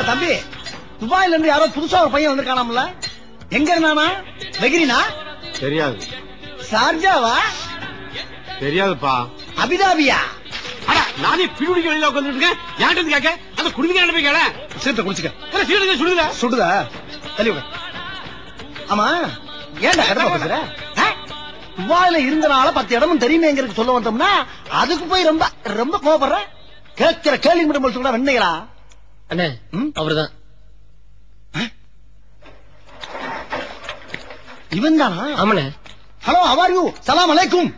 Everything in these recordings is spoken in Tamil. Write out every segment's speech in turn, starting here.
தம்பி, துபாயில இருந்து யாரோ புதுசா ஒரு பையன் வந்திருக்கானாம்ல? எங்க இருந்தானா? வெகிரினா? தெரியாது. சார்ஜாவா? தெரியாதுப்பா. அபிதாபியா? நானே பிடிக்க வெளியில உட்காந்துருக்கேன். யார்கிட்ட கேட்க? அந்த குடிமையான போய் கேள. சீரத்தை குடிச்சுக்க. சீரத்தை சுடுதா? சுடுதா? தள்ளி. ஆமா, ஏன்டா கடமை பேசுற? துபாயில இருந்தனால 10 இடமும் தெரியுமேங்கிறது சொல்ல வந்தோம்னா அதுக்கு போய் ரொம்ப ரொம்ப கோபப்படுற. கேட்கிற கேள்வி மட்டும் சொல்ற வெண்ணைகளா? அண்ணே அவர்தான். இவன் தானா? ஆமாண்ணே. Hello, how are you? சலாம் அலைக்கும்.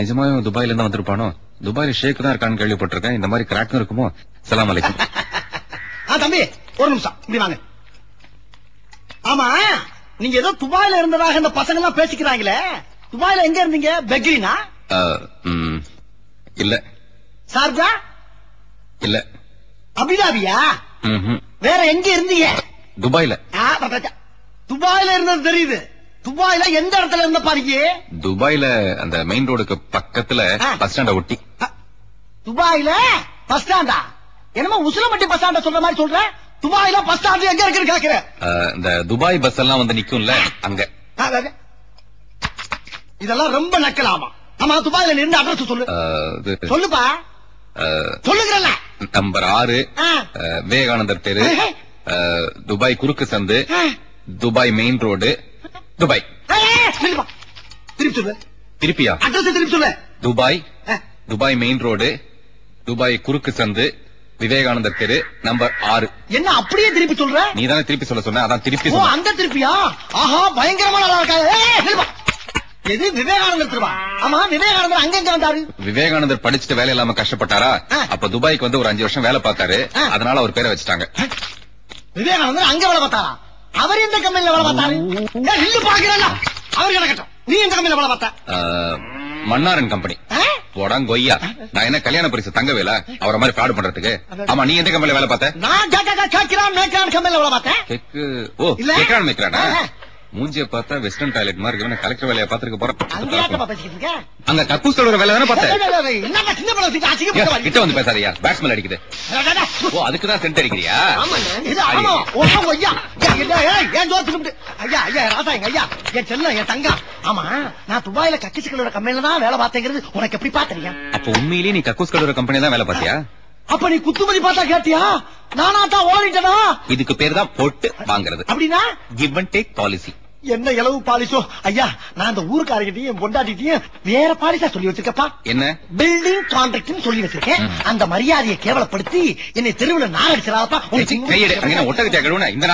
நிஜமாவே துபாயில இருந்து வந்திருப்பானோ? துபாயில ஷேக் தான் இருக்கான்னு கேள்விப்பட்டிருக்கேன். இந்த மாதிரி கிராக்கும் இருக்குமோ? சலாம் அலைக்கும். தம்பி ஒரு நிமிஷம் இப்படி வாங்க. ஆமா, நீங்க ஏதோ துபாயில இருந்ததாக இந்த பசங்க எல்லாம் பேசிக்கிறாங்களே, துபாயில எங்க இருந்தீங்க? பெக்ரினா? இல்ல. சார்ஜா? இல்ல. அபிதாபியா? வேற எங்க இருந்தீங்க? துபாயில. துபாயில இருந்தது தெரியுது. துபாயில எந்த இடத்துல இருந்த பாருங்க? துபாயில அந்த மெயின் ரோடுக்கு பக்கத்துல பஸ் ஸ்டாண்ட ஒட்டி. துபாயில பஸ் ஸ்டாண்டா? என்னமோ உசிலம்பட்டி பஸ் ஸ்டாண்ட சொல்ற மாதிரி சொல்ற. துபாயில பஸ் ஸ்டாண்ட் எங்க இருக்குன்னு கேக்குற? இந்த துபாய் பஸ் எல்லாம் வந்து நிக்கும்ல அங்க. இதெல்லாம் ரொம்ப நக்கலாமா? ஆமா, துபாயில இருந்த அட்ரஸ் சொல்லு. சொல்லுப்பா. சொல்லுங்கறல. நம்பர் 6 விவேகானந்தர் தெரு, துபாய் குறுக்கு சந்து, துபாய் மெயின் ரோடு, துபாய். திருப்பி சொல்லு. திருப்பியா? அட்ரஸ் திருப்பி சொல்லு. Dubai, Dubai main road, Dubai குறுக்கு சந்து, விவேகானந்தர் தெரு, நம்பர் 6. என்ன அப்படியே திருப்பி சொல்ற? நீ தானே திருப்பி சொல்ல சொன்ன, அதான் திருப்பி சொல்ல. அந்த திருப்பியா? ஆஹா, பயங்கரமான ஆளா இருக்காரு. எது விவேகானந்தர் திருவா? ஆமா, விவேகானந்தர் அங்க வந்தாரு. விவேகானந்தர் படிச்சுட்டு வேலை இல்லாம கஷ்டப்பட்டாரா? அப்ப துபாய்க்கு வந்து ஒரு 5 வருஷம் வேலை பார்த்தாரு. அதனால அவர் பேரை வச்சுட்டாங்க. விவேகானந்தர் அங்க வேலை பார்த்தாரா? அவர் எந்த கம்பெனில வேலை பார்த்தாரு? இல்ல பாக்குறா. அவர் கிடக்கட்டும். நீ எந்த கம்பெனில வேலை பார்த்த? மன்னாரன் கம்பெனி. கொய்யா, நான் என்ன கல்யாண பரிசு தங்கவேல அவரை மாதிரி ஃப்ராட் பண்றதுக்கு? ஆமா, நீ எந்த கம்பெனில வேலை பார்த்த? நான் கேக்கிறான் மேக்ரான் கம்பெனில வேலை பார்த்தேன். கேக்கிறான் மேக்ரானா? மூஞ்சிய பார்த்தா வெஸ்டர்ன் டாய்லெட் மாதிரி இருக்கு. கலெக்டர் வேலையை பாத்துருக்க போறேன். அங்க கக்கூஸ் சொல்ற வேலை தானே பார்த்தேன். கிட்ட வந்து பேசாதயா, பேட்ஸ்மேன் அடிக்குது. அதுக்குதான் சென்ட் அடிக்கிறியா? என் செல்லம், என் தங்கம். ஆமா, நான் துபாயில கக்கூஸ் கழுவுற கம்பெனில தான் வேலை பார்த்தேங்கிறது உனக்கு எப்படி பாத்தீங்க? அப்ப உண்மையிலேயே நீ கக்கூஸ் கழுவுற கம்பெனி தான் வேலை பார்த்தியா? அப்ப நீ குத்துமதி பார்த்தா கேட்டியா? நானா தான் ஓடிட்டனா? இதுக்கு பேர் தான் போட்டு வாங்குறது. அப்படின்னா கிவ் அண்ட் டேக் பாலிசி. என்ன இலவு பாலிசோ? ஐயா, நான் அந்த ஊருக்காரர்கிட்டையும் பொண்டாட்டிட்டையும் வேற பாலிசா சொல்லி வச்சிருக்கப்பா. என்ன? பில்டிங் கான்ட்ராக்ட் சொல்லி வச்சிருக்கேன். அந்த மரியாதையை கேவலப்படுத்தி என்னை தெருவில் நான் அடிச்சிடாதப்பா. ஒட்டகத்தை கழுவுன இந்த